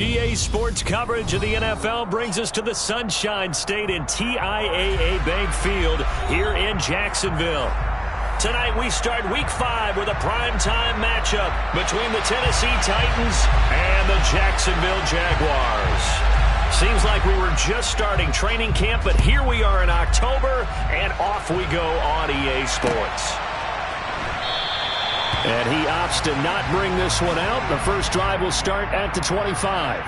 EA Sports coverage of the NFL brings us to the Sunshine State and TIAA Bank Field here in Jacksonville. Tonight we start Week 5 with a primetime matchup between the Tennessee Titans and the Jacksonville Jaguars. Seems like we were just starting training camp, but here we are in October, and off we go on EA Sports. And he opts to not bring this one out. The first drive will start at the 25.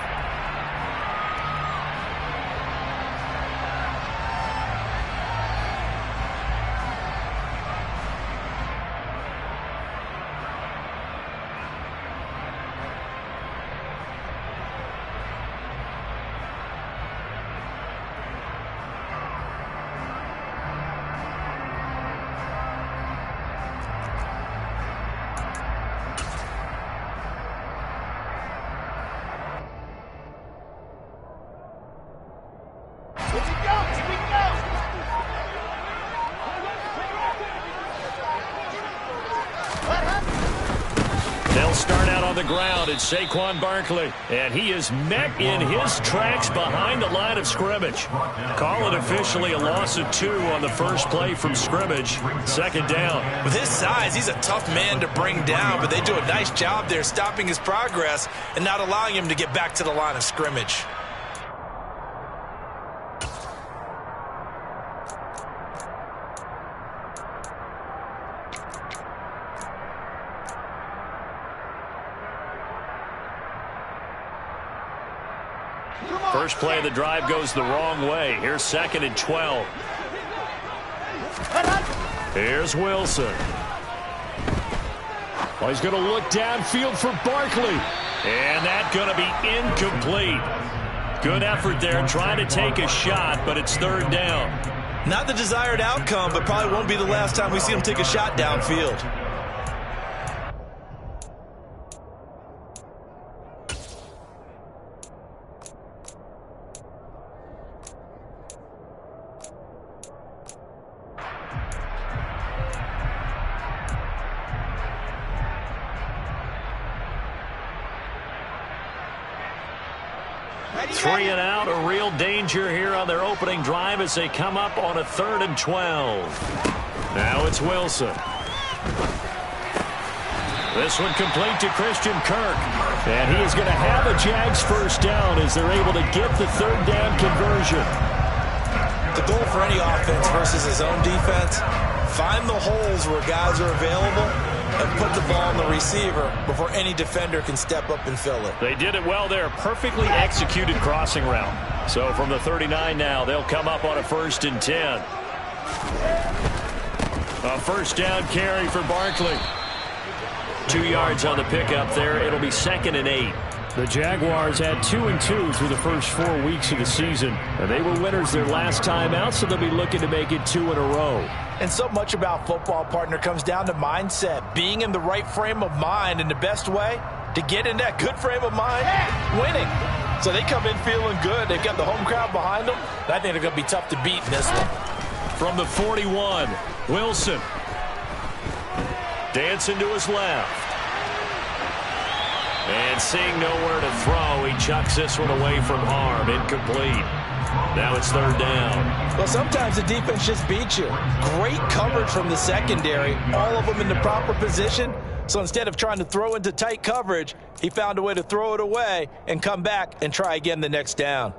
They'll start out on the ground. It's Saquon Barkley, and he is met in his tracks behind the line of scrimmage. Call it officially a loss of 2 on the first play from scrimmage. Second down. With his size, he's a tough man to bring down, but they do a nice job there stopping his progress and not allowing him to get back to the line of scrimmage. First play of the drive goes the wrong way. Here's 2nd and 12. Here's Wilson. Oh, he's going to look downfield for Barkley. And that's going to be incomplete. Good effort there trying to take a shot, but it's 3rd down. Not the desired outcome, but probably won't be the last time we see him take a shot downfield. Three and out, a real danger here on their opening drive as they come up on a 3rd and 12. Now it's Wilson. This one complete to Christian Kirk. And he is going to have a Jags first down as they're able to get the 3rd down conversion. The goal for any offense versus his own defense, find the holes where guys are available and put the ball on the receiver before any defender can step up and fill it. They did it well there. Perfectly executed crossing route. So from the 39 now, they'll come up on a 1st and 10. A first down carry for Barkley. 2 yards on the pickup there. It'll be 2nd and 8. The Jaguars had 2-2 through the first 4 weeks of the season. And they were winners their last time out, so they'll be looking to make it 2 in a row. And so much about football, partner, comes down to mindset. Being in the right frame of mind, and the best way to get in that good frame of mind, winning. So they come in feeling good. They've got the home crowd behind them. I think they're going to be tough to beat in this one. From the 41, Wilson. Dancing to his left. And seeing nowhere to throw, he chucks this one away from harm. Incomplete. Now it's 3rd down. Well, sometimes the defense just beats you. Great coverage from the secondary. All of them in the proper position. So instead of trying to throw into tight coverage, he found a way to throw it away and come back and try again the next down.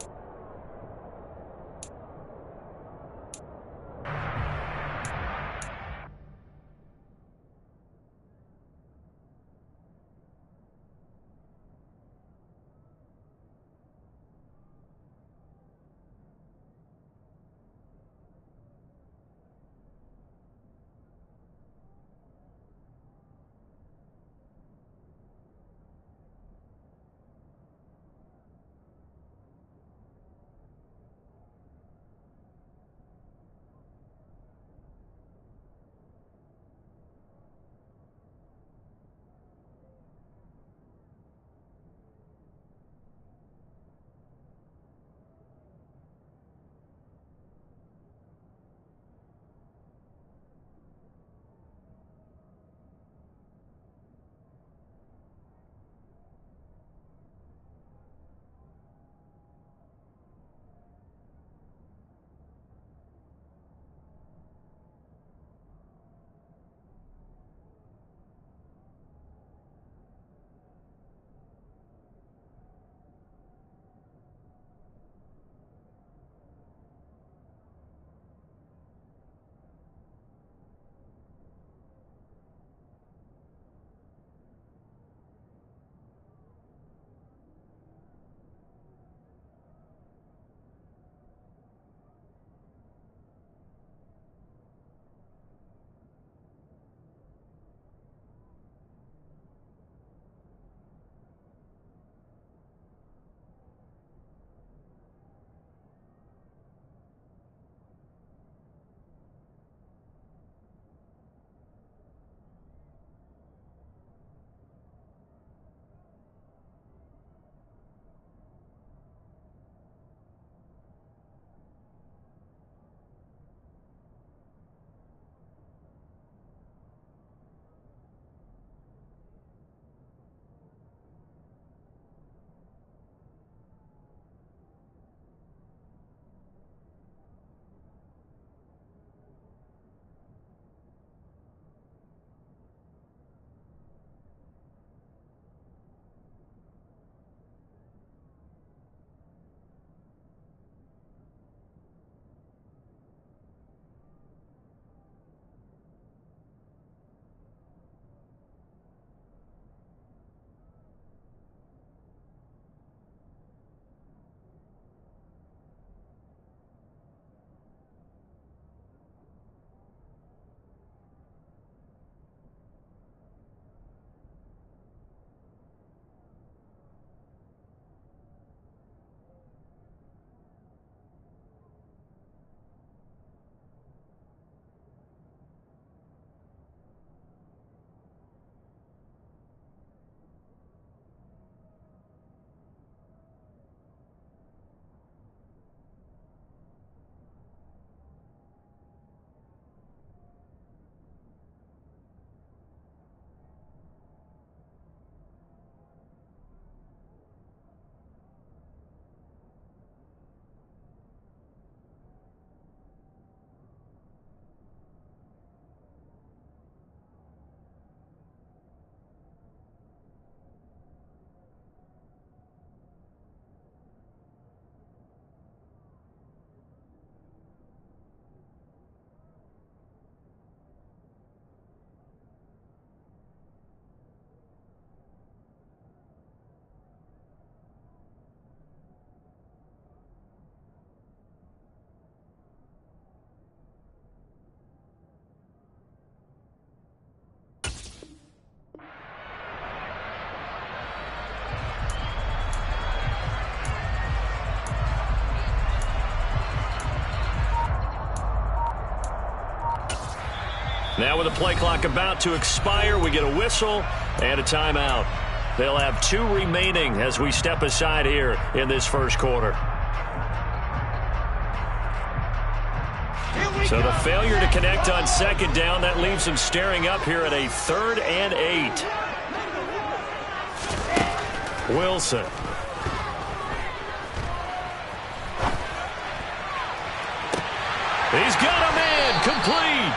Now with the play clock about to expire, we get a whistle and a timeout. They'll have 2 remaining as we step aside here in this first quarter. So the failure to connect on second down, that leaves them staring up here at a 3rd and 8. Wilson. He's got a man, complete.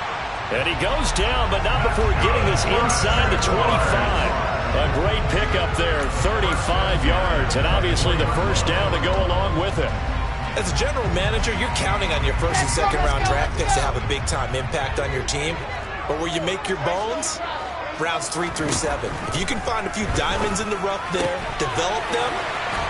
And he goes down, but not before getting us inside the 25. A great pickup there, 35 yards, and obviously the first down to go along with it. As a general manager, you're counting on your first and second round draft picks to have a big-time impact on your team. But where you make your bones, rounds 3 through 7. If you can find a few diamonds in the rough there, develop them,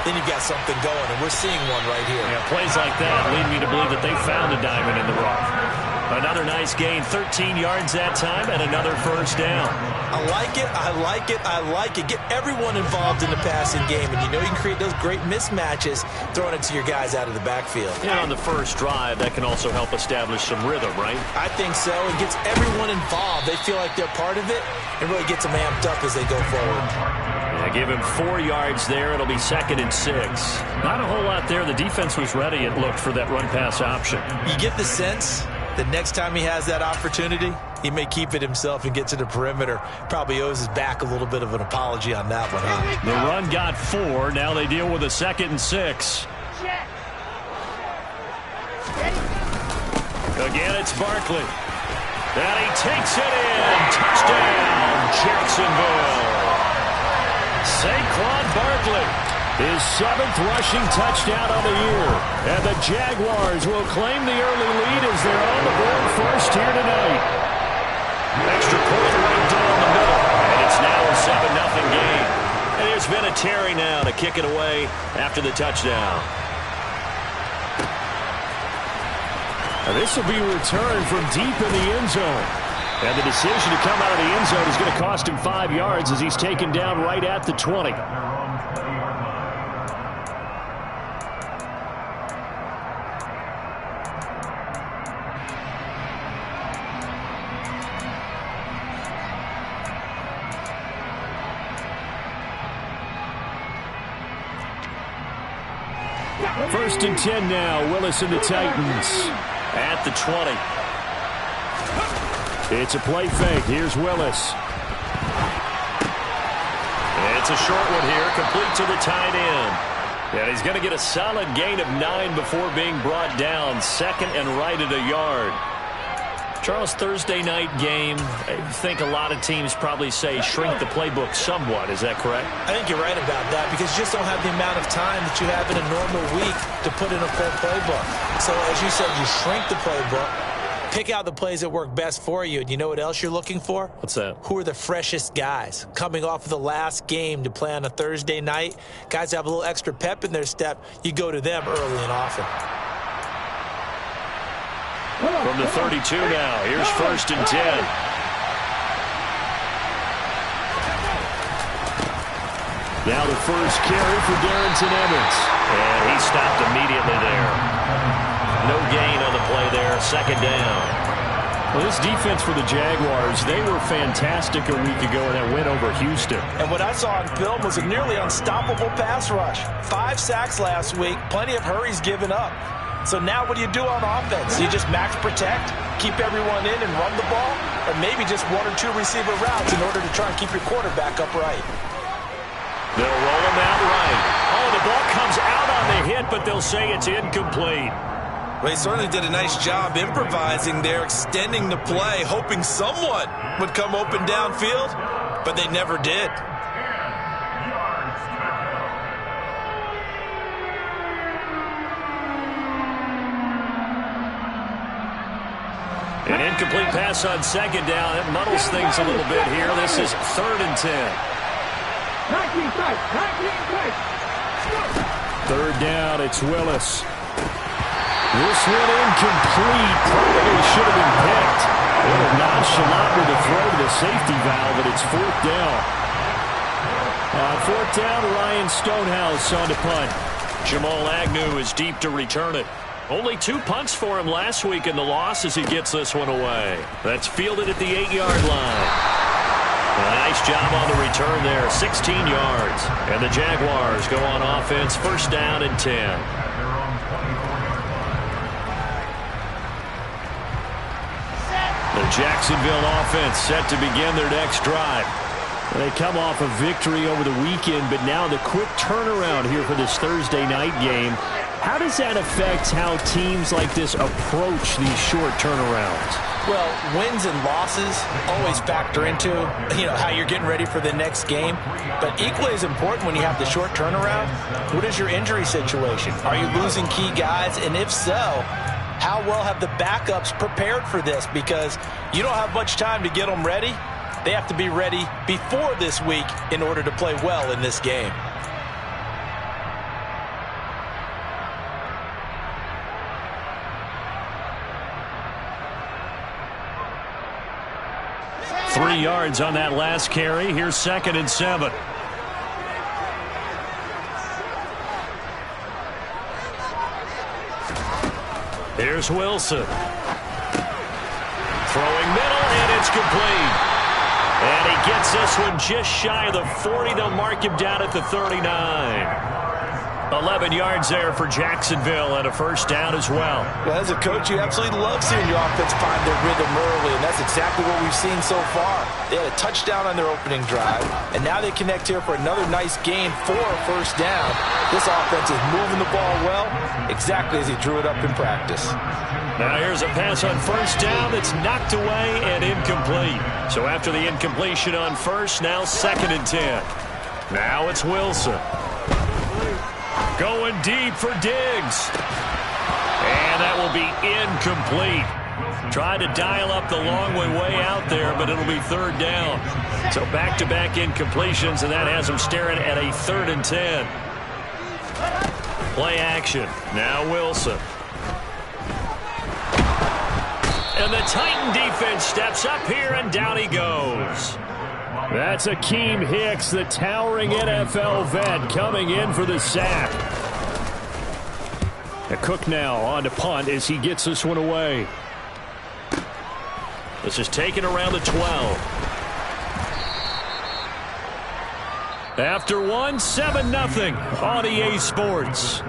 then you've got something going, and we're seeing one right here. Yeah, plays like that lead me to believe that they found a diamond in the rough. Another nice gain, 13 yards that time, and another first down. I like it, I like it, I like it. Get everyone involved in the passing game, and you know you can create those great mismatches throwing it to your guys out of the backfield. And on the first drive, that can also help establish some rhythm, right? I think so. It gets everyone involved. They feel like they're part of it, and really gets them amped up as they go forward. Yeah, give him 4 yards there. It'll be 2nd and 6. Not a whole lot there. The defense was ready, it looked, for that run-pass option. You get the sense the next time he has that opportunity, he may keep it himself and get to the perimeter. Probably owes his back a little bit of an apology on that one, huh? The run got 4. Now they deal with a 2nd and 6. Again, it's Barkley. And he takes it in. Touchdown, Jacksonville. Saquon Barkley. His 7th rushing touchdown of the year. And the Jaguars will claim the early lead as they're on the board first here tonight. Extra point right down the middle. And it's now a 7-0 game. And there's been a Terry now to kick it away after the touchdown. And this will be returned from deep in the end zone. And the decision to come out of the end zone is going to cost him 5 yards as he's taken down right at the 20. First and 10 now. Willis and the Titans at the 20. It's a play fake. Here's Willis. It's a short one here, complete to the tight end. And he's going to get a solid gain of 9 before being brought down. 2nd and right at a yard. Charles, Thursday night game, I think a lot of teams probably say shrink the playbook somewhat. Is that correct? I think you're right about that because you just don't have the amount of time that you have in a normal week to put in a full playbook. So, as you said, you shrink the playbook, pick out the plays that work best for you. And you know what else you're looking for? What's that? Who are the freshest guys coming off of the last game to play on a Thursday night? Guys have a little extra pep in their step. You go to them early and often. From the 32 now, here's 1st and 10. Now the first carry for Darrington Evans. And he stopped immediately there. No gain on the play there, 2nd down. Well, this defense for the Jaguars, they were fantastic a week ago in that win over Houston. And what I saw on film was a nearly unstoppable pass rush. 5 sacks last week, plenty of hurries given up. So now what do you do on offense? You just max protect, keep everyone in and run the ball, or maybe just 1 or 2 receiver routes in order to try and keep your quarterback upright. They'll roll him out right. Oh, the ball comes out on the hit, but they'll say it's incomplete. Well, he certainly did a nice job improvising there, extending the play, hoping someone would come open downfield, but they never did. An incomplete pass on 2nd down. It muddles things a little bit here. This is 3rd and 10. 3rd down, it's Willis. This one incomplete. Probably should have been picked. A little nonchalant with the throw to the safety valve, but it's 4th down. On 4th down, Ryan Stonehouse on to punt. Jamal Agnew is deep to return it. Only 2 punts for him last week in the loss as he gets this one away. That's fielded at the 8-yard line. A nice job on the return there, 16 yards. And the Jaguars go on offense, first down and 10. The Jacksonville offense set to begin their next drive. They come off a victory over the weekend, but now the quick turnaround here for this Thursday night game. How does that affect how teams like this approach these short turnarounds? Well, wins and losses always factor into, how you're getting ready for the next game. But equally as important when you have the short turnaround, what is your injury situation? Are you losing key guys? And if so, how well have the backups prepared for this? Because you don't have much time to get them ready. They have to be ready before this week in order to play well in this game. Three yards on that last carry. Here's 2nd and 7. Here's Wilson. Throwing middle, and it's complete. And he gets this one just shy of the 40. They'll mark him down at the 39. 11 yards there for Jacksonville and a first down as well. Well, as a coach, you absolutely love seeing your offense find their rhythm early, and that's exactly what we've seen so far. They had a touchdown on their opening drive, and now they connect here for another nice game for a first down. This offense is moving the ball well, exactly as he drew it up in practice. Now here's a pass on first down that's knocked away and incomplete. So after the incompletion on first, now 2nd and 10. Now it's Wilson. Going deep for Diggs. And that will be incomplete. Tried to dial up the long way out there, but it'll be 3rd down. So back-to-back incompletions, and that has them staring at a 3rd and 10. Play action. Now Wilson. And the Titan defense steps up here, and down he goes. That's Akeem Hicks, the towering NFL vet, coming in for the sack. Cook now on to punt as he gets this one away. This is taken around the 12. After one, 7-0 on EA Sports.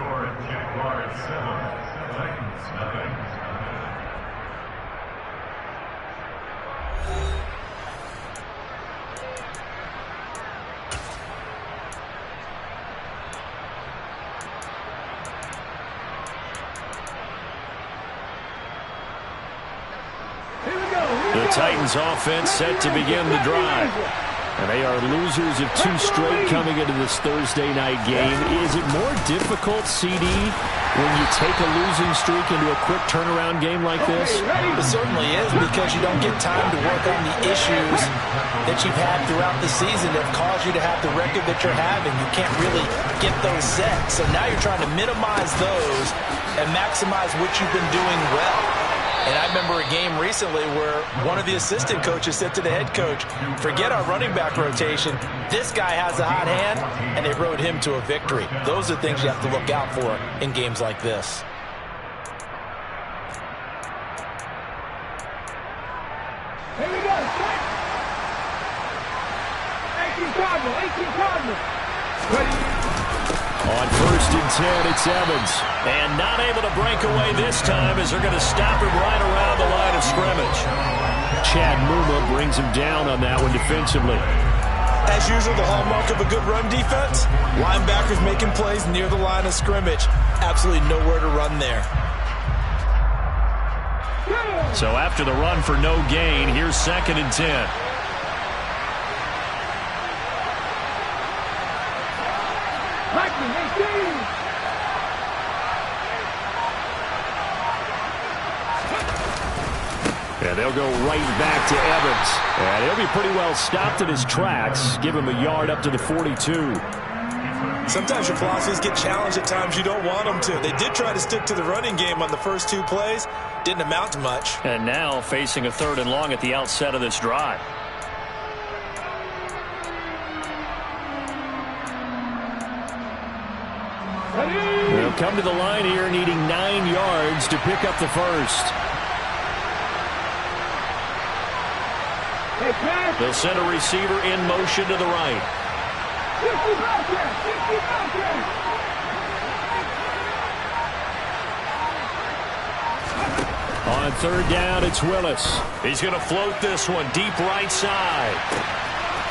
The Titans offense set to begin the drive. And they are losers of 2 straight coming into this Thursday night game. Is it more difficult, CD, when you take a losing streak into a quick turnaround game like this? It certainly is, because you don't get time to work on the issues that you've had throughout the season that caused you to have the record that you're having. You can't really get those set. So now you're trying to minimize those and maximize what you've been doing well. And I remember a game recently where one of the assistant coaches said to the head coach, forget our running back rotation. This guy has a hot hand, and they rode him to a victory. Those are things you have to look out for in games like this. Here we go. 18 Cardinals. Ready. On 1st and 10, it's Evans. And not able to break away this time as they're going to stop him right around the line of scrimmage. Chad Muma brings him down on that one defensively. As usual, the hallmark of a good run defense, linebackers making plays near the line of scrimmage. Absolutely nowhere to run there. So after the run for no gain, here's 2nd and 10. And they'll go right back to Evans. And he'll be pretty well stopped in his tracks. Give him a yard up to the 42. Sometimes your philosophies get challenged at times you don't want them to. They did try to stick to the running game on the first 2 plays. Didn't amount to much. And now facing a 3rd and long at the outset of this drive. They'll come to the line here needing 9 yards to pick up the first. They'll send a receiver in motion to the right. On third down, it's Willis. He's going to float this one deep right side.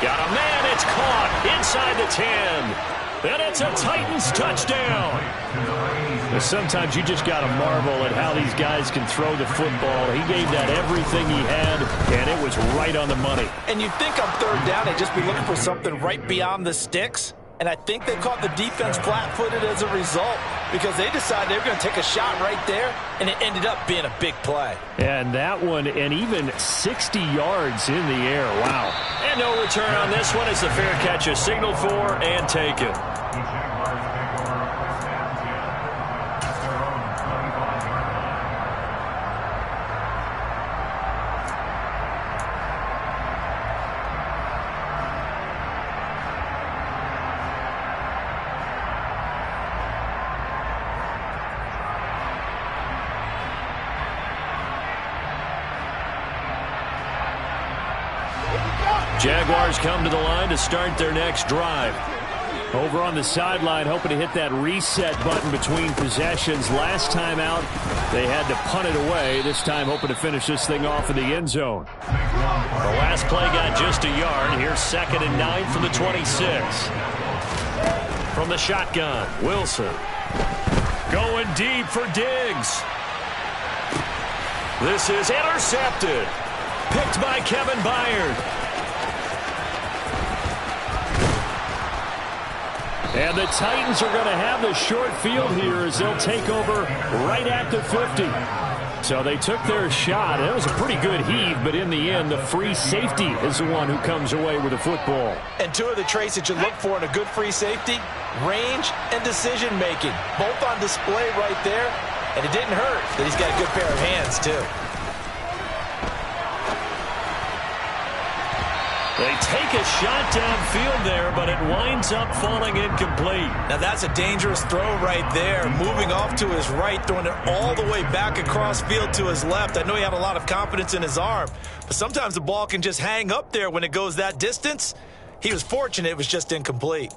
Got a man. It's caught inside the 10. And it's a Titans touchdown. Sometimes you just got to marvel at how these guys can throw the football. He gave that everything he had, and it was right on the money. And you'd think on third down they'd just be looking for something right beyond the sticks. And I think they caught the defense flat-footed as a result because they decided they were going to take a shot right there, and it ended up being a big play. And that one, and even 60 yards in the air. Wow. And no return on this one as the fair catch is signaled for and taken. Jaguars come to the line to start their next drive. Over on the sideline, hoping to hit that reset button between possessions. Last time out, they had to punt it away. This time, hoping to finish this thing off in the end zone. The last play got just a yard. Here's 2nd and 9 from the 26. From the shotgun, Wilson. Going deep for Diggs. This is intercepted. Picked by Kevin Byard. And the Titans are going to have the short field here as they'll take over right at the 50. So they took their shot. It was a pretty good heave, but in the end, the free safety is the one who comes away with the football. And two of the traits that you look for in a good free safety, range and decision-making. Both on display right there. And it didn't hurt that he's got a good pair of hands, too. They take a shot downfield there, but it winds up falling incomplete. Now that's a dangerous throw right there. Moving off to his right, throwing it all the way back across field to his left. I know he had a lot of confidence in his arm, but sometimes the ball can just hang up there when it goes that distance. He was fortunate it was just incomplete.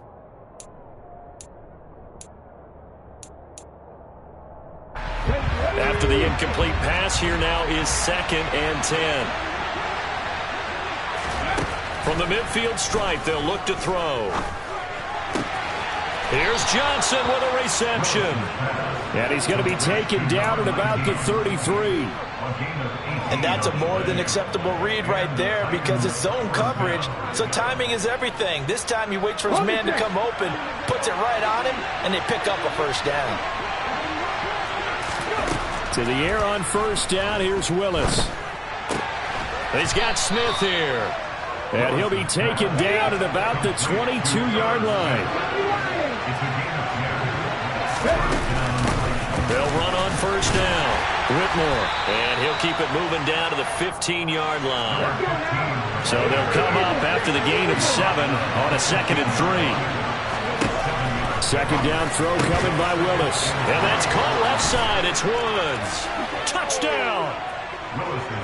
After the incomplete pass, here now is 2nd and 10. From the midfield stripe, they'll look to throw. Here's Johnson with a reception. And he's going to be taken down at about the 33. And that's a more than acceptable read right there because it's zone coverage, so timing is everything. This time he waits for his man to come open, puts it right on him, and they pick up a first down. To the air on first down, here's Willis. He's got Smith here. And he'll be taken down at about the 22-yard line. They'll run on first down. Whitmore. And he'll keep it moving down to the 15-yard line. So they'll come up after the gain of 7 on a 2nd and 3. Second down throw coming by Willis. And that's caught left side. It's Woods. Touchdown.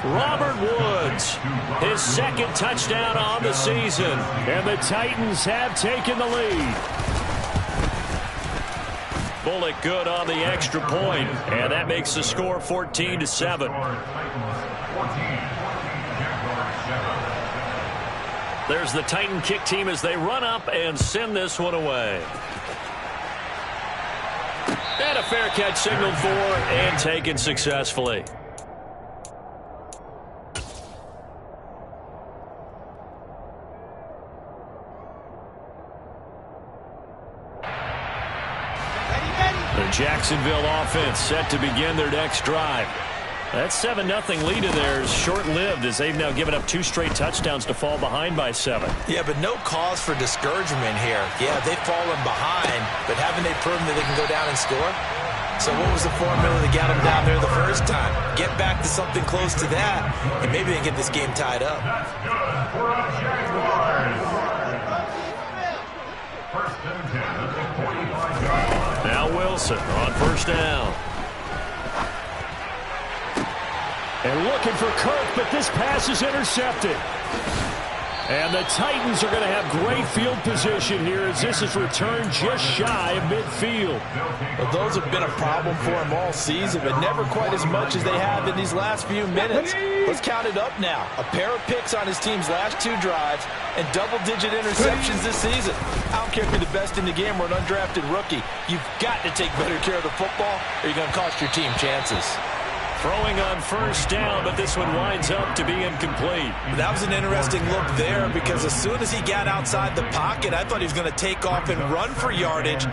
Robert Woods, his 2nd touchdown on the season. And the Titans have taken the lead. Bullock good on the extra point, and that makes the score 14-7. There's the Titan kick team as they run up and send this one away. And a fair catch signaled for and taken successfully. The Jacksonville offense set to begin their next drive. That 7-0 lead of theirs short-lived as they've now given up 2 straight touchdowns to fall behind by 7. Yeah, but no cause for discouragement here. Yeah, they've fallen behind, but haven't they proven that they can go down and score? So what was the formula that got them down there the first time? Get back to something close to that, and maybe they can get this game tied up. That's good for a Jaguars. First and 10 at the 45-yard line. Now Wilson on first down. And looking for Kirk, but this pass is intercepted. And the Titans are going to have great field position here as this is returned just shy of midfield. Well, those have been a problem for him all season, but never quite as much as they have in these last few minutes. Let's count it up now. A pair of picks on his team's last 2 drives and double-digit interceptions this season. I don't care if you're the best in the game or an undrafted rookie. You've got to take better care of the football or you're going to cost your team chances. Throwing on first down, but this one winds up to be incomplete. That was an interesting look there because as soon as he got outside the pocket, I thought he was going to take off and run for yardage.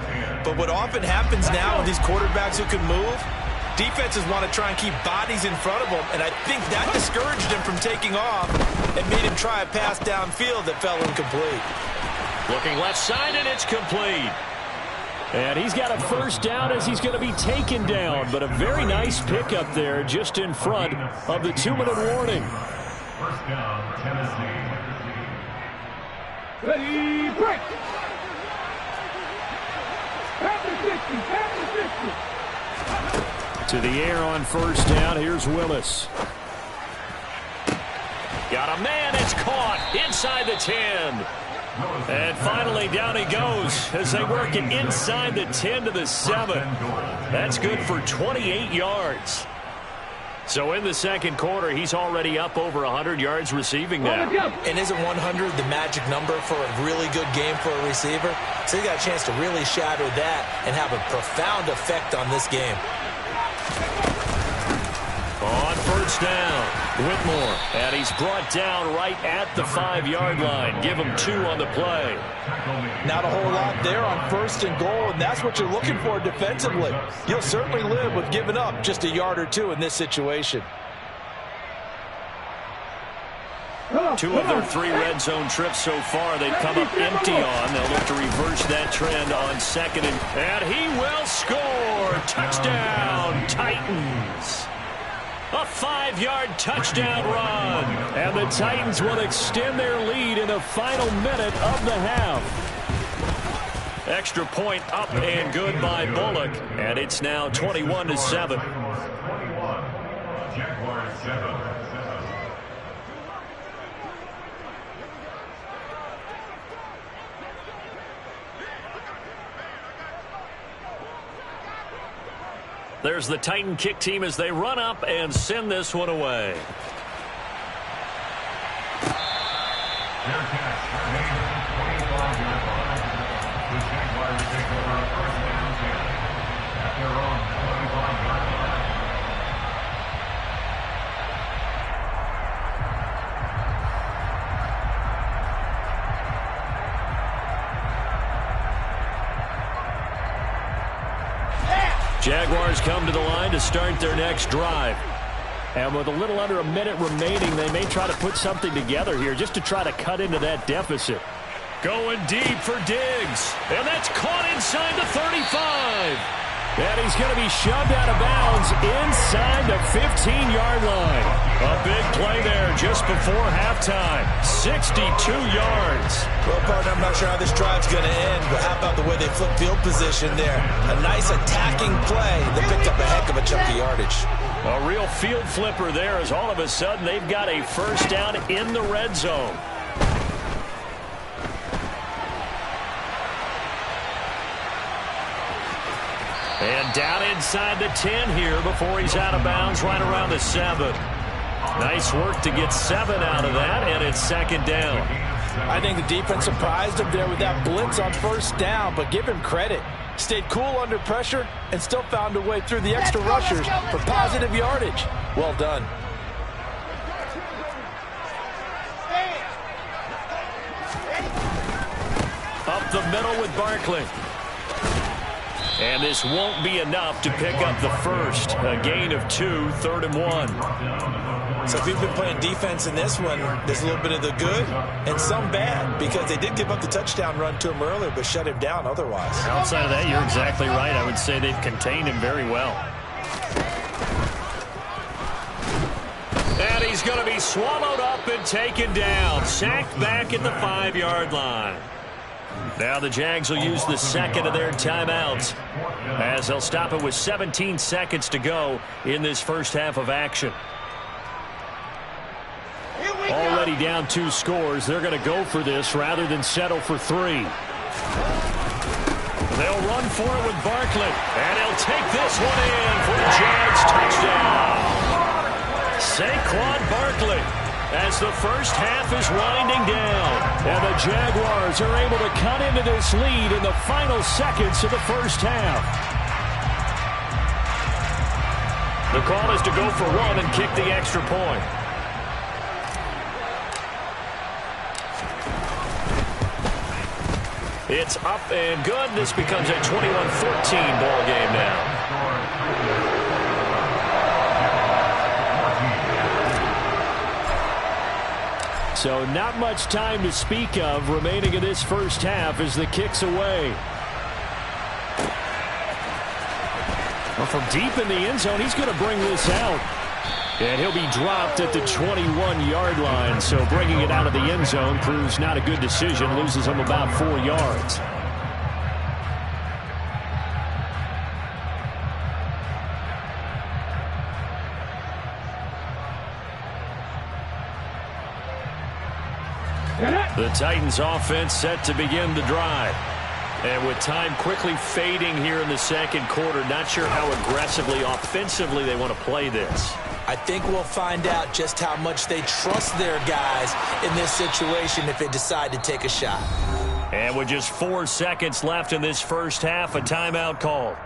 But what often happens now with these quarterbacks who can move, defenses want to try and keep bodies in front of them, and I think that discouraged him from taking off and made him try a pass downfield that fell incomplete. Looking left side, and it's complete. And he's got a first down as he's going to be taken down. But a very nice pickup there just in front of the 2-minute warning. First down, Tennessee. Ready, break. To the air on first down. Here's Willis. Got a man. It's caught inside the 10. And finally, down he goes as they work it inside the 10 to the 7. That's good for 28 yards. So in the second quarter, he's already up over 100 yards receiving now. And isn't 100 the magic number for a really good game for a receiver? So he got a chance to really shatter that and have a profound effect on this game. On first down, Whitmore, and he's brought down right at the 5-yard line. Give him 2 on the play. Not a whole lot there on first and goal, and that's what you're looking for defensively. You'll certainly live with giving up just a yard or 2 in this situation. 2 of their 3 red zone trips so far they've come up empty on. They'll look to reverse that trend on second, and he will score. Touchdown, Titans. A 5-yard touchdown run. And the Titans will extend their lead in the final minute of the half. Extra point up and good by Bullock. And it's now 21-7. Jaguars 7. There's the Titan kick team as they run up and send this one away. Their catch remains at the 25-yard line. The Jaguars take over a first down carry at their own 25-yard line. Jaguars come to the line to start their next drive. And with a little under a minute remaining, they may try to put something together here just to try to cut into that deficit. Going deep for Diggs. And that's caught inside the 35. And he's going to be shoved out of bounds inside the 15-yard line. A big play there just before halftime. 62 yards. Well, partner, I'm not sure how this drive's going to end, but how about the way they flip field position there? A nice attacking play that picked up a heck of a chunk of yardage. A real field flipper there as all of a sudden they've got a first down in the red zone. And down inside the 10 here before he's out of bounds right around the 7. Nice work to get 7 out of that, and it's second down. I think the defense surprised him there with that blitz on first down, but give him credit. Stayed cool under pressure and still found a way through the extra rushers for positive yardage. Well done. Up the middle with Barkley. And this won't be enough to pick up the first. A gain of 2, 3rd and 1. So if you've been playing defense in this one, there's a little bit of the good and some bad because they did give up the touchdown run to him earlier but shut him down otherwise. Outside of that, you're exactly right. I would say they've contained him very well. And he's going to be swallowed up and taken down. Sacked back at the 5-yard line. Now the Jags will use the second of their timeouts as they'll stop it with 17 seconds to go in this first half of action. Already down 2 scores. They're going to go for this rather than settle for 3. They'll run for it with Barkley, and he'll take this one in for a Jags touchdown. Saquon Barkley, as the first half is winding down. And the Jaguars are able to cut into this lead in the final seconds of the first half. The call is to go for 1 and kick the extra point. It's up and good. This becomes a 21-14 ball game now. So not much time to speak of remaining in this first half as the kick's away. Well, from deep in the end zone, he's going to bring this out. And he'll be dropped at the 21-yard line. So bringing it out of the end zone proves not a good decision. Loses him about 4 yards. The Titans offense set to begin the drive. And with time quickly fading here in the second quarter, not sure how aggressively, offensively they want to play this. I think we'll find out just how much they trust their guys in this situation if they decide to take a shot. And with just 4 seconds left in this first half, a timeout called.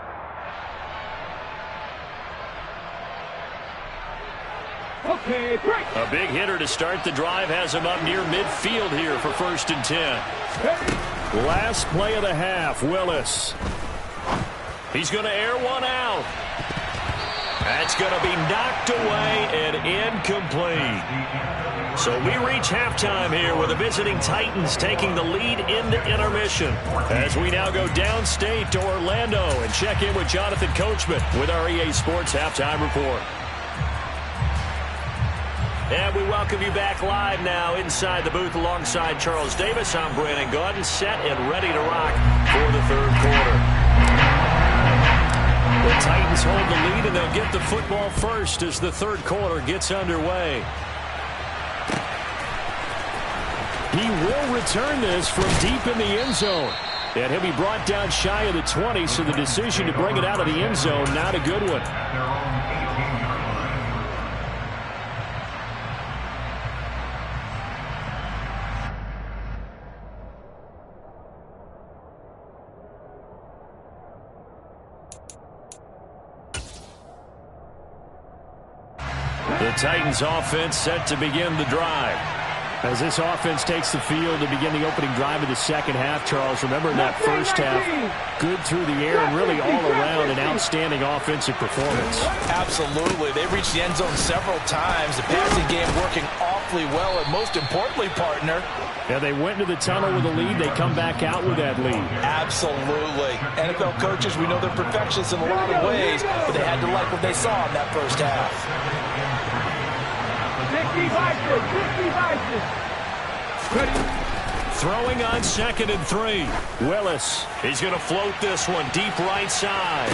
Okay, break. A big hitter to start the drive has him up near midfield here for 1st and 10. Last play of the half, Willis. He's going to air one out. That's going to be knocked away and incomplete. So we reach halftime here with the visiting Titans taking the lead into intermission. As we now go downstate to Orlando and check in with Jonathan Coachman with our EA Sports Halftime Report. And we welcome you back live now inside the booth alongside Charles Davis. I'm Brandon Gaudin, set and ready to rock for the third quarter. The Titans hold the lead, and they'll get the football first as the third quarter gets underway. He will return this from deep in the end zone. And he'll be brought down shy of the 20, so the decision to bring it out of the end zone, not a good one. The Titans offense set to begin the drive. As this offense takes the field to begin the opening drive of the second half, Charles, remember in that first half, good through the air and really all around an outstanding offensive performance. Absolutely. They reached the end zone several times. The passing game working awfully well, and most importantly, partner. Yeah, they went into the tunnel with a lead. They come back out with that lead. Absolutely. NFL coaches, we know they're perfectionists in a lot of ways, but they had to like what they saw in that first half. 60 vices, 60 vices. Ready. Throwing on 2nd and 3. Willis. He's going to float this one deep right side.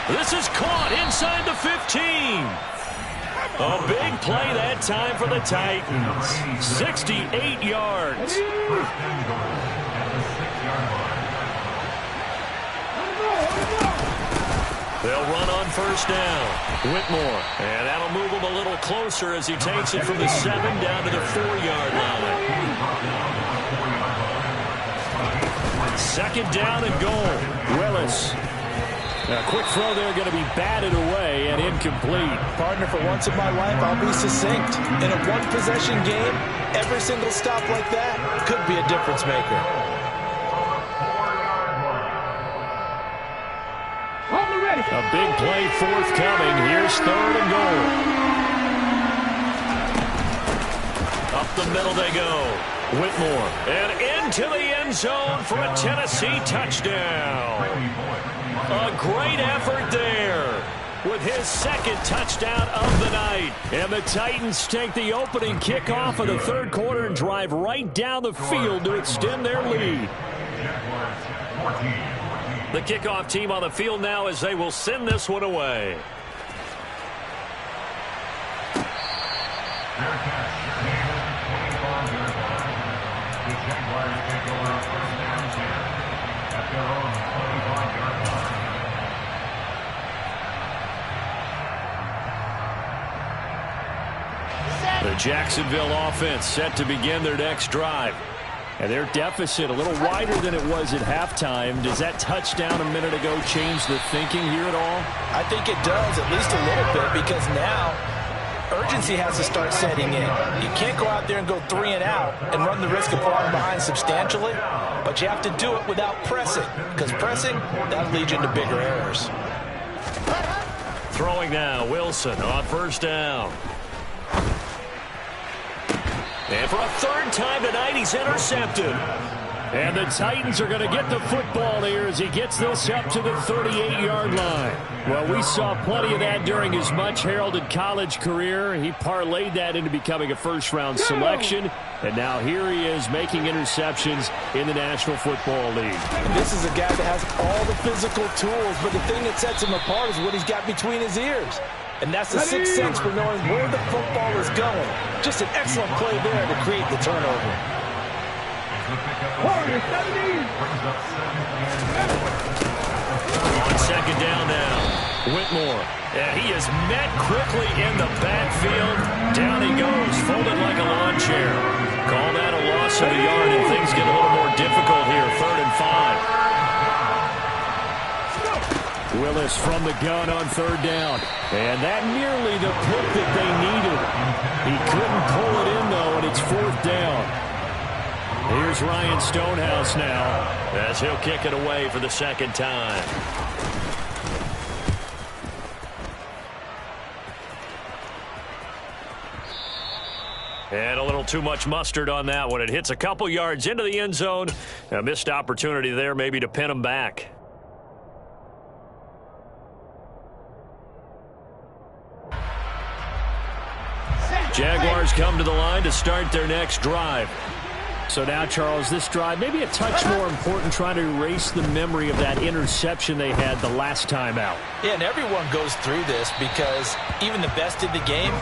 This is caught inside the 15. A big play that time for the Titans. 68 yards. They'll run on first down. Whitmore. And that'll move him a little closer as he takes it from the 7 down to the 4-yard line. 2nd down and goal. Willis. A quick throw there going to be batted away and incomplete. Partner, for once in my life, I'll be succinct. In a one-possession game, every single stop like that could be a difference maker. A big play forthcoming. Here's 3rd and goal. Up the middle they go. Whitmore. And into the end zone for a Tennessee touchdown. A great effort there with his 2nd touchdown of the night. And the Titans take the opening kickoff of the third quarter and drive right down the field to extend their lead. The kickoff team on the field now as they will send this one away. The Jaguars take over first down 10 at their own 25-yard line. The Jacksonville offense set to begin their next drive. And their deficit a little wider than it was at halftime. Does that touchdown a minute ago change the thinking here at all? I think it does, at least a little bit, because now urgency has to start setting in. You can't go out there and go 3 and out and run the risk of falling behind substantially, but you have to do it without pressing, because pressing, that'll lead you into bigger errors. Throwing now, Wilson on first down. And for a third time tonight, he's intercepted. And the Titans are going to get the football here as he gets this up to the 38-yard line. Well, we saw plenty of that during his much-heralded college career. He parlayed that into becoming a first-round selection. And now here he is making interceptions in the National Football League. And this is a guy that has all the physical tools, but the thing that sets him apart is what he's got between his ears. And that's the sixth sense for knowing where the football is going. Just an excellent play there to create the turnover. On second down now, Whitmore. And he is met quickly in the backfield. Down he goes, folded like a lawn chair. Call that a loss of a yard, and things get a little more difficult here. 3rd and 5. Willis from the gun on 3rd down. And that nearly the pick that they needed. He couldn't pull it in, though, and it's 4th down. Here's Ryan Stonehouse now as he'll kick it away for the second time. And a little too much mustard on that one. It hits a couple yards into the end zone. A missed opportunity there maybe to pin him back. Jaguars come to the line to start their next drive. So now, Charles, this drive maybe a touch more important, trying to erase the memory of that interception they had the last time out. Yeah, and everyone goes through this because even the best in the game,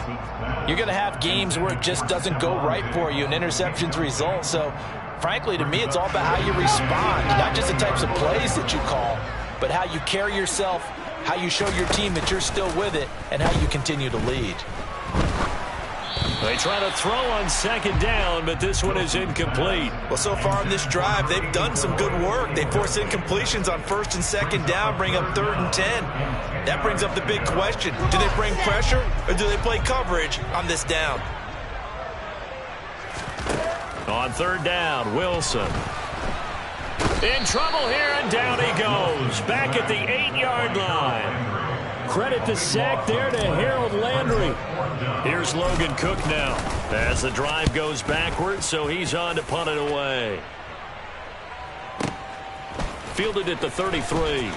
you're going to have games where it just doesn't go right for you and interceptions result. So, frankly, to me, it's all about how you respond, not just the types of plays that you call, but how you carry yourself, how you show your team that you're still with it, and how you continue to lead. They try to throw on second down, but this one is incomplete. Well, so far in this drive, they've done some good work. They force incompletions on 1st and 2nd down, bring up 3rd and 10. That brings up the big question. Do they bring pressure or do they play coverage on this down? On 3rd down, Wilson. In trouble here, and down he goes. Back at the 8-yard line. Credit the sack there to Harold Landry. Here's Logan Cook now as the drive goes backwards, so he's on to punt it away. Fielded at the 33.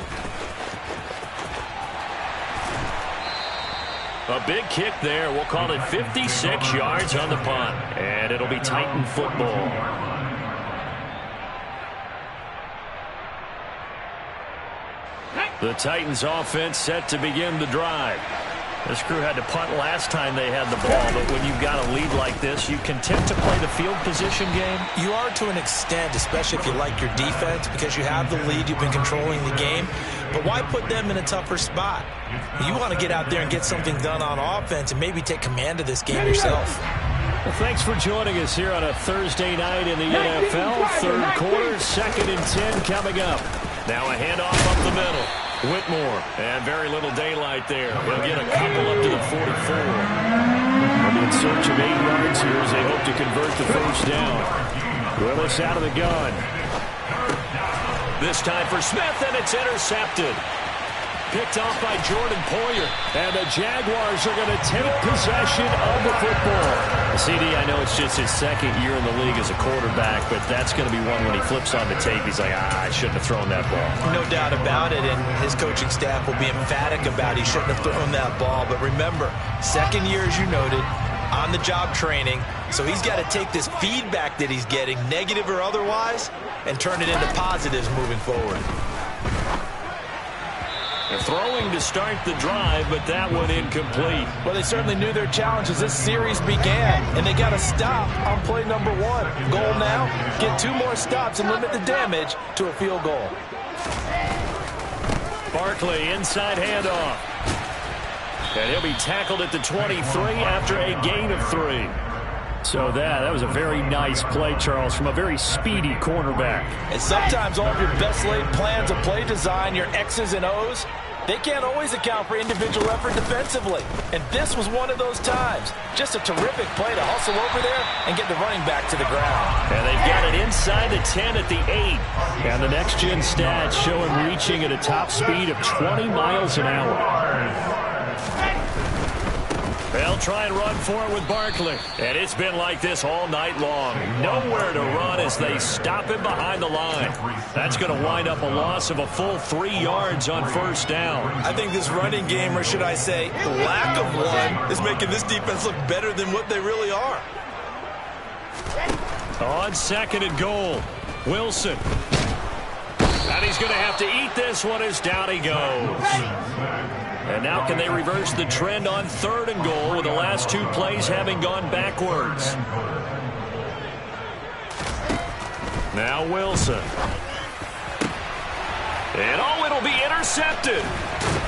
A big kick there. We'll call it 56 yards on the punt, and it'll be Titan football. The Titans offense set to begin the drive. This crew had to punt last time they had the ball, but when you've got a lead like this, you content to play the field position game? You are to an extent, especially if you like your defense, because you have the lead, you've been controlling the game. But why put them in a tougher spot? You want to get out there and get something done on offense and maybe take command of this game yourself. Well, thanks for joining us here on a Thursday night in the NFL. 3rd quarter, 2nd and 10 coming up. Now a handoff up the middle. Whitmore, and very little daylight there. He'll get a couple up to the 44. In search of 8 yards here as they hope to convert the first down. Willis out of the gun. This time for Smith, and it's intercepted. Picked off by Jordan Poyer. And the Jaguars are going to take possession of the football. CD, I know it's just his 2nd year in the league as a quarterback, but that's going to be one when he flips on the tape. He's like, I shouldn't have thrown that ball. No doubt about it, and his coaching staff will be emphatic about he shouldn't have thrown that ball. But remember, 2nd year, as you noted, on-the-job training, so he's got to take this feedback that he's getting, negative or otherwise, and turn it into positives moving forward. They're throwing to start the drive, but that one incomplete. Well, they certainly knew their challenge as this series began, and they got to stop on play number 1. Goal now, get 2 more stops and limit the damage to a field goal. Barkley, inside handoff. And he'll be tackled at the 23 after a gain of 3. So that was a very nice play, Charles, from a very speedy cornerback. And sometimes all of your best laid plans of play design, your X's and O's, they can't always account for individual effort defensively. And this was one of those times. Just a terrific play to hustle over there and get the running back to the ground. And they've got it inside the 10 at the 8. And the next-gen stats show him reaching at a top speed of 20 miles an hour. They'll try and run for it with Barkley. And it's been like this all night long. Nowhere to run as they stop him behind the line. That's going to wind up a loss of a full 3 yards on first down. I think this running game, or should I say lack of one, is making this defense look better than what they really are. On second and goal, Wilson. And he's going to have to eat this one as down he goes. And now can they reverse the trend on third and goal with the last 2 plays having gone backwards? Now Wilson. And it'll be intercepted.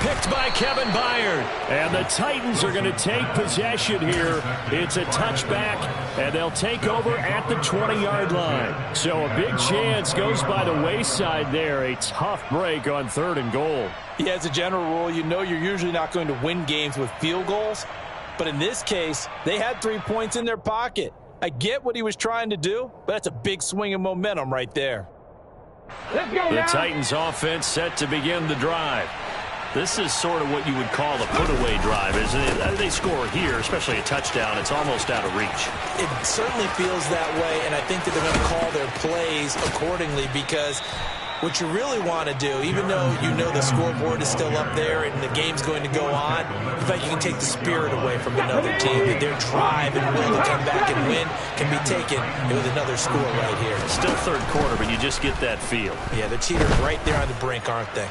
Picked by Kevin Byard. And the Titans are going to take possession here. It's a touchback, and they'll take over at the 20-yard line. So a big chance goes by the wayside there. A tough break on third and goal. Yeah, as a general rule, you know you're usually not going to win games with field goals. But in this case, they had 3 points in their pocket. I get what he was trying to do, but that's a big swing of momentum right there. Let's go, the Titans offense set to begin the drive. This is sort of what you would call a put-away drive, isn't it? They score here, especially a touchdown. It's almost out of reach. It certainly feels that way, and I think that they're going to call their plays accordingly because what you really want to do, even though you know the scoreboard is still up there and the game's going to go on, in fact, you can take the spirit away from another team. That their drive and will to come back and win can be taken with another score right here. Still third quarter, but you just get that feel. Yeah, the cheaters right there on the brink, aren't they?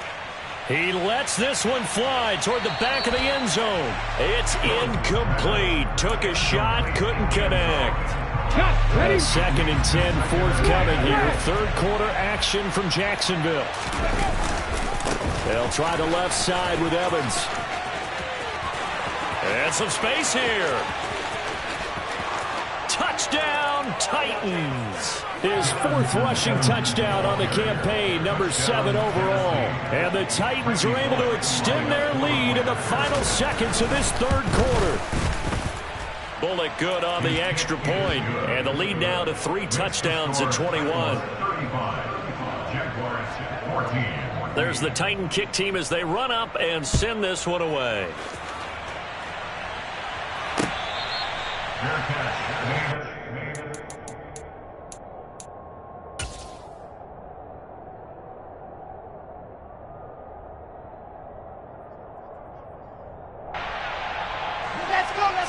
He lets this one fly toward the back of the end zone. It's incomplete. Took a shot, couldn't connect. A 2nd and 10 forthcoming here. Third quarter action from Jacksonville. They'll try the left side with Evans. And some space here. Touchdown, Titans. His 4th rushing touchdown on the campaign, number 7 overall. And the Titans are able to extend their lead in the final seconds of this third quarter. Bullock good on the extra point, and the lead now to 3 touchdowns at 21. There's the Titan kick team as they run up and send this one away.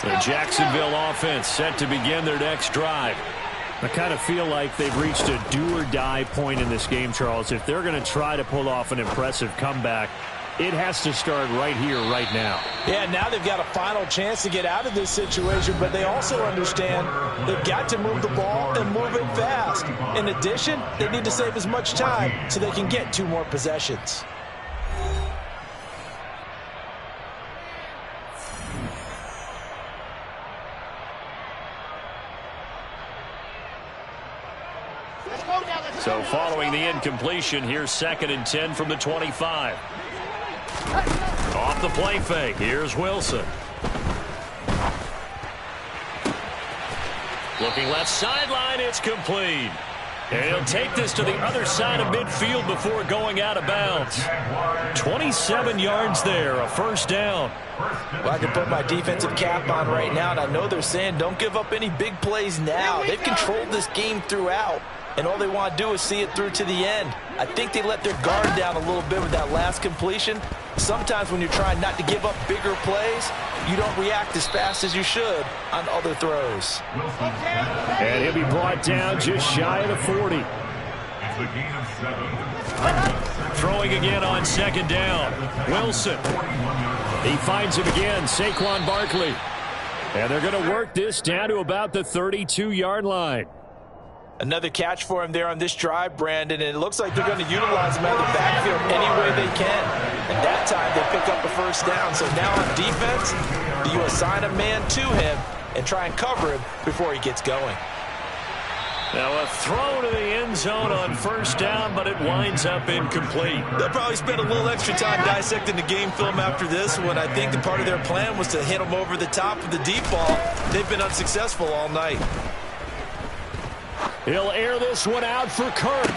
The Jacksonville offense set to begin their next drive. I kind of feel like they've reached a do-or-die point in this game, Charles. If they're going to try to pull off an impressive comeback, it has to start right here, right now. Yeah, now they've got a final chance to get out of this situation, but they also understand they've got to move the ball and move it fast. In addition, they need to save as much time so they can get 2 more possessions. So following the incompletion, here's 2nd and 10 from the 25. Off the play fake, here's Wilson. Looking left sideline, it's complete. And he'll take this to the other side of midfield before going out of bounds. 27 yards there, a first down. Well, I can put my defensive cap on right now, and I know they're saying don't give up any big plays now. They've controlled this game throughout, and all they want to do is see it through to the end. I think they let their guard down a little bit with that last completion. Sometimes when you're trying not to give up bigger plays, you don't react as fast as you should on other throws. And he'll be brought down just shy of the 40. The gain of 7. Throwing again on second down. Wilson. He finds him again, Saquon Barkley. And they're going to work this down to about the 32-yard line. Another catch for him there on this drive, Brandon, and it looks like they're going to utilize him out of the backfield any way they can. And that time they pick up a first down. So now on defense, you assign a man to him and try and cover him before he gets going. Now a throw to the end zone on first down, but it winds up incomplete. They'll probably spend a little extra time dissecting the game film after this one. I think the part of their plan was to hit him over the top of the deep ball. They've been unsuccessful all night. He'll air this one out for Kirk.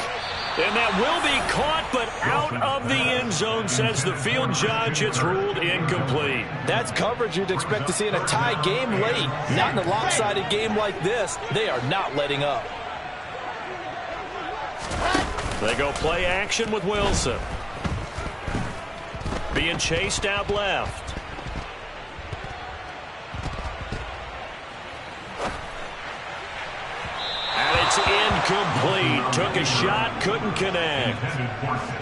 And that will be caught, but out of the end zone, says the field judge. It's ruled incomplete. That's coverage you'd expect to see in a tie game late. Not in a lopsided game like this. They are not letting up. They go play action with Wilson. Being chased out left. And it's incomplete. Took a shot, couldn't connect.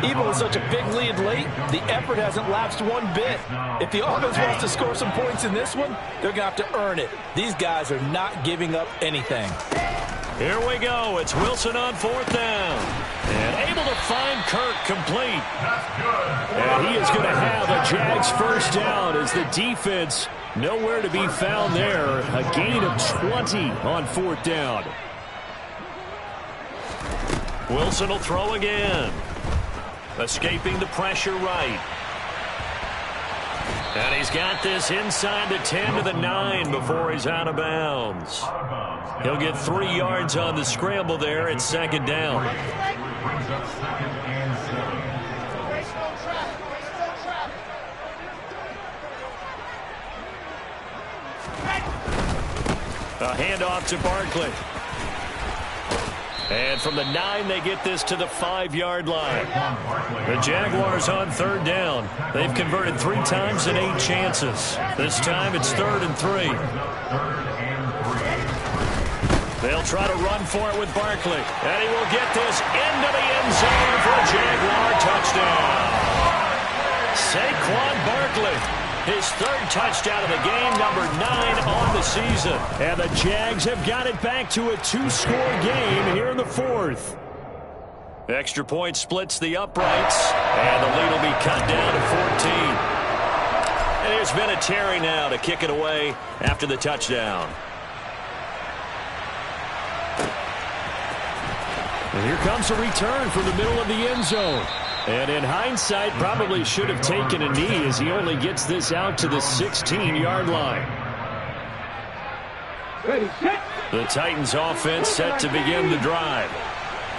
Even with such a big lead late, the effort hasn't lapsed one bit. If the offense wants to score some points in this one, they're going to have to earn it. These guys are not giving up anything. Here we go. It's Wilson on fourth down. And able to find Kirk complete. And he is going to have a Jags first down as the defense nowhere to be found there. A gain of 20 on fourth down. Wilson will throw again. Escaping the pressure right. And he's got this inside the 10 to the 9 before he's out of bounds. He'll get 3 yards on the scramble there at second down. Brings up 2nd and 7. A handoff to Barkley. And from the 9, they get this to the 5-yard line. The Jaguars on third down. They've converted 3 times in 8 chances. This time it's 3rd and 3. They'll try to run for it with Barkley. And he will get this into the end zone for a Jaguar touchdown. Saquon Barkley. His 3rd touchdown of the game, number 9 on the season. And the Jags have got it back to a 2-score game here in the 4th. Extra point splits the uprights, and the lead will be cut down to 14. And there's been a Terry now to kick it away after the touchdown. And here comes a return from the middle of the end zone. And in hindsight, probably should have taken a knee as he only gets this out to the 16-yard line. The Titans offense set to begin the drive.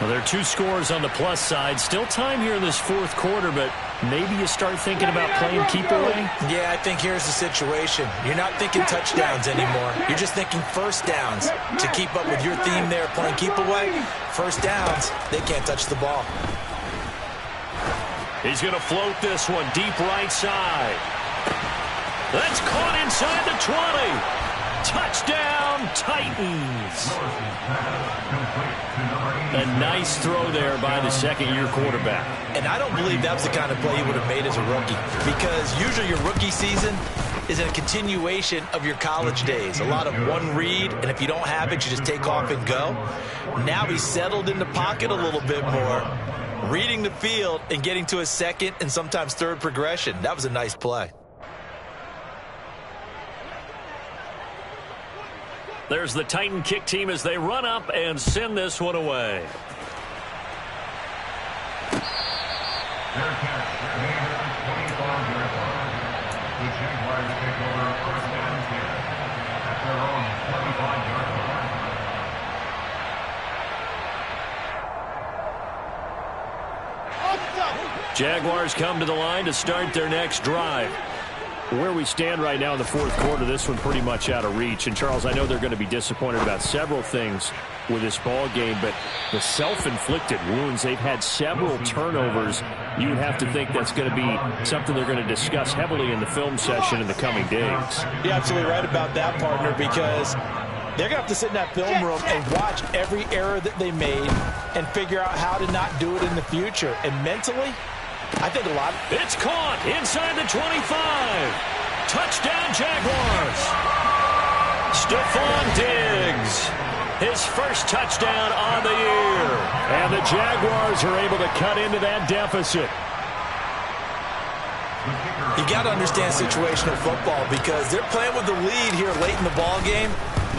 Well, there are 2 scores on the plus side. Still time here in this 4th quarter, but maybe you start thinking about playing keep away? Yeah, I think here's the situation. You're not thinking touchdowns anymore. You're just thinking first downs. To keep up with your theme there, playing keep away, first downs, they can't touch the ball. He's going to float this one deep right side. That's caught inside the 20. Touchdown, Titans. A nice throw there by the second-year quarterback. And I don't believe that was the kind of play he would have made as a rookie, because usually your rookie season is a continuation of your college days. A lot of one read, and if you don't have it, you just take off and go. Now he's settled in the pocket a little bit more, reading the field and getting to a second and sometimes third progression. That was a nice play. There's the Titan kick team as they run up and send this one away. Their catch, their 25-yard line. The Jaguars take over first and 10 at their own 25-yard line. Jaguars come to the line to start their next drive. Where we stand right now in the 4th quarter, this one pretty much out of reach. And, Charles, I know they're going to be disappointed about several things with this ball game, but the self-inflicted wounds, they've had several turnovers. You would have to think that's going to be something they're going to discuss heavily in the film session in the coming days. You're absolutely right about that, partner, because They're going to have to sit in that film room and watch every error that they made and figure out how to not do it in the future. And mentally, I think a lot. It's caught inside the 25. Touchdown, Jaguars. Stephon Diggs, his first touchdown on the year. And the Jaguars are able to cut into that deficit. You got to understand situational football because they're playing with the lead here late in the ball game.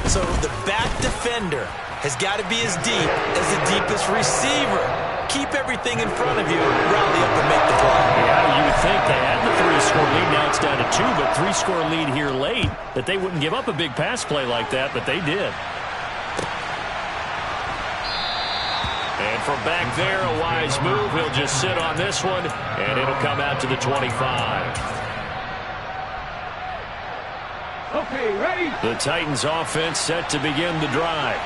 So the back defender has got to be as deep as the deepest receiver. Keep everything in front of you, rally up and make the play. Yeah, you would think they had the 3-score lead. Now it's down to 2, but 3-score lead here late, that they wouldn't give up a big pass play like that, but they did. And from back there, a wise move. He'll just sit on this one, and it'll come out to the 25. Okay, ready? The Titans offense set to begin the drive.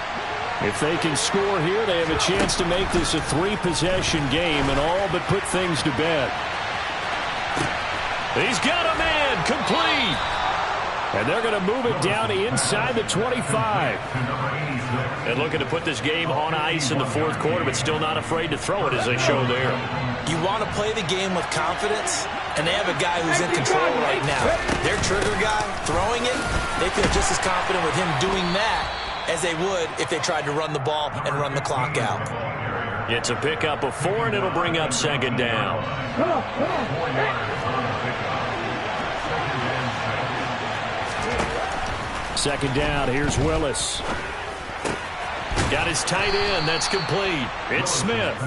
If they can score here, they have a chance to make this a 3-possession game and all but put things to bed. He's got a man, complete. And they're going to move it down inside the 25. And looking to put this game on ice in the fourth quarter, but still not afraid to throw it as they show there. You want to play the game with confidence, and they have a guy who's in control right now. Their trigger guy, throwing it, they feel just as confident with him doing that as they would if they tried to run the ball and run the clock out. It's a pickup of 4, and it'll bring up second down. Second down, here's Willis. Got his tight end, that's complete. It's Smith.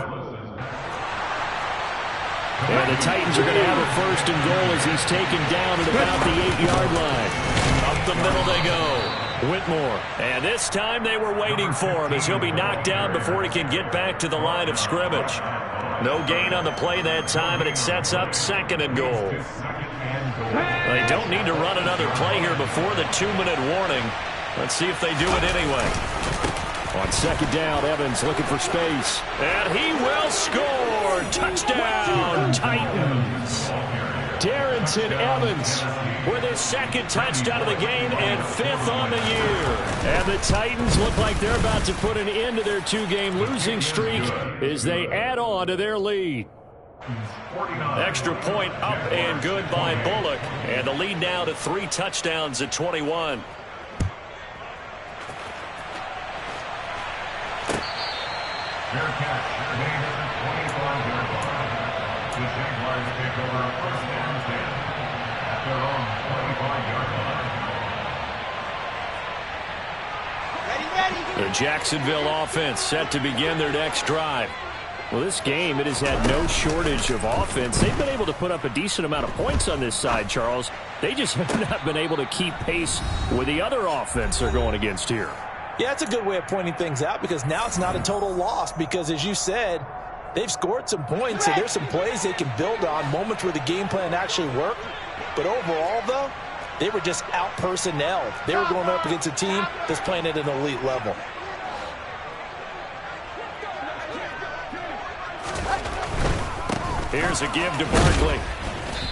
And the Titans are going to have a 1st and goal as he's taken down at about the 8-yard line. Up the middle they go. Whitmore. And this time they were waiting for him as he'll be knocked down before he can get back to the line of scrimmage. No gain on the play that time, and it sets up 2nd and goal. They don't need to run another play here before the 2-minute warning. Let's see if they do it anyway. On second down, Evans looking for space. And he will score. Touchdown, Titans. Darrington Evans with his 2nd touchdown of the game and 5th on the year. And the Titans look like they're about to put an end to their 2-game losing streak as they add on to their lead. Extra point up and good by Bullock. And the lead now to 3 touchdowns at 21. Fair catch, made at the 25-yard line. The Jaguars take over 1st and 10 at their own 25-yard line. The Jacksonville offense set to begin their next drive. Well, this game, it has had no shortage of offense. They've been able to put up a decent amount of points on this side, Charles. They just have not been able to keep pace with the other offense they're going against here. Yeah, that's a good way of pointing things out because now it's not a total loss because, as you said, they've scored some points, so there's some plays they can build on, moments where the game plan actually worked. But overall, though, they were just out-personnelled. They were going up against a team that's playing at an elite level. Here's a give to Barkley.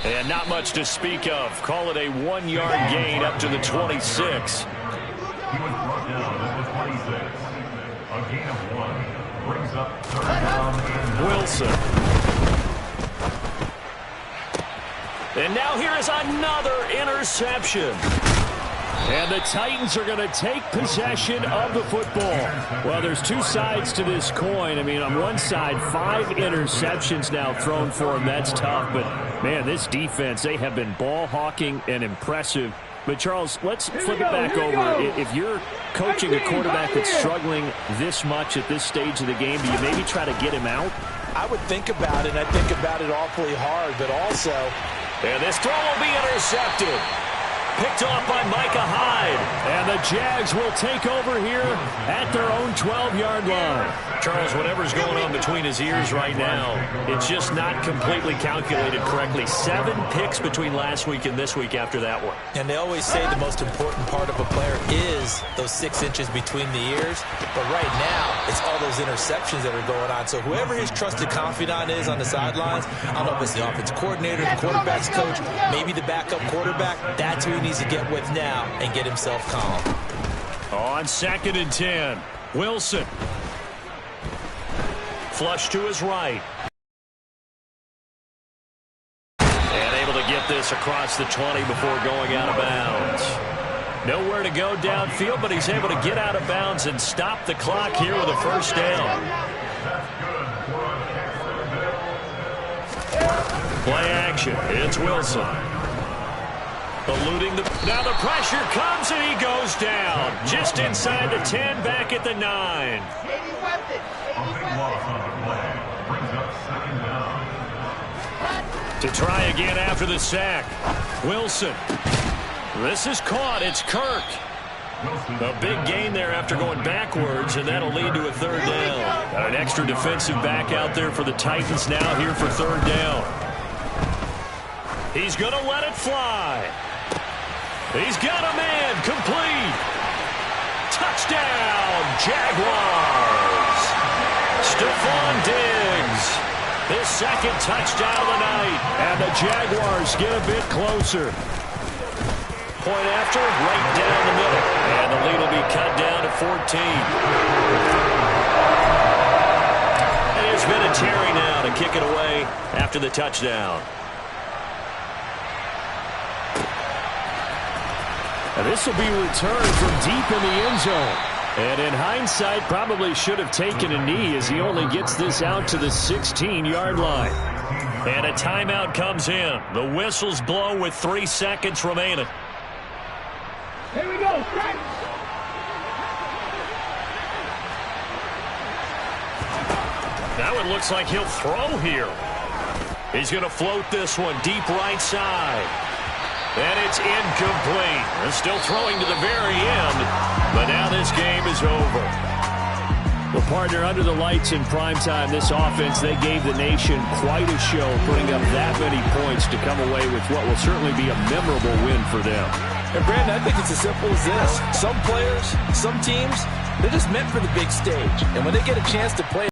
And not much to speak of. Call it a 1-yard gain up to the 26. He was brought down at the 26. A gain of 1 brings up 3rd down and Wilson. And now here is another interception. And the Titans are going to take possession of the football. Well, there's 2 sides to this coin. I mean, on one side, 5 interceptions now thrown for them. That's tough. But, man, this defense, they have been ball hawking and impressive. But, Charles, let's flip it back over. If you're coaching a quarterback that's struggling this much at this stage of the game, do you maybe try to get him out? I would think about it, and I think about it awfully hard, but also... And this throw will be intercepted. Picked off by Micah Hyde. And the Jags will take over here at their own 12-yard line. Charles, whatever's going on between his ears right now, it's just not completely calculated correctly. 7 picks between last week and this week after that one. And they always say the most important part of a player is those 6 inches between the ears. But right now, it's all those interceptions that are going on. So whoever his trusted confidant is on the sidelines, I don't know if it's the offensive coordinator, the quarterback's coach, maybe the backup quarterback, that's who he needs to get with now and get himself calm. On 2nd and 10, Wilson. Flush to his right. And able to get this across the 20 before going out of bounds. Nowhere to go downfield, but he's able to get out of bounds and stop the clock here with a first down. Play action. It's Wilson. Eluding now the pressure comes and he goes down. Just inside the 10, back at the 9. To try again after the sack. Wilson. This is caught. It's Kirk. A big gain there after going backwards, and that'll lead to a 3rd down. Got an extra defensive back out there for the Titans now here for 3rd down. He's going to let it fly. He's got a man. Complete. Touchdown, Jaguars. Stephon Diggs. His 2nd touchdown of the night. And the Jaguars get a bit closer. Point after, right down the middle. And the lead will be cut down to 14. And it's been a Terry now to kick it away after the touchdown. And this will be returned from deep in the end zone. And in hindsight, probably should have taken a knee as he only gets this out to the 16-yard line. And a timeout comes in. The whistles blow with 3 seconds remaining. Here we go. Now it looks like he'll throw here. He's going to float this one deep right side. And it's incomplete. They're still throwing to the very end, but now this game is over. Well, partner, under the lights in primetime, this offense, they gave the nation quite a show, putting up that many points to come away with what will certainly be a memorable win for them. And, Brandon, I think it's as simple as this. Some players, some teams, they're just meant for the big stage. And when they get a chance to play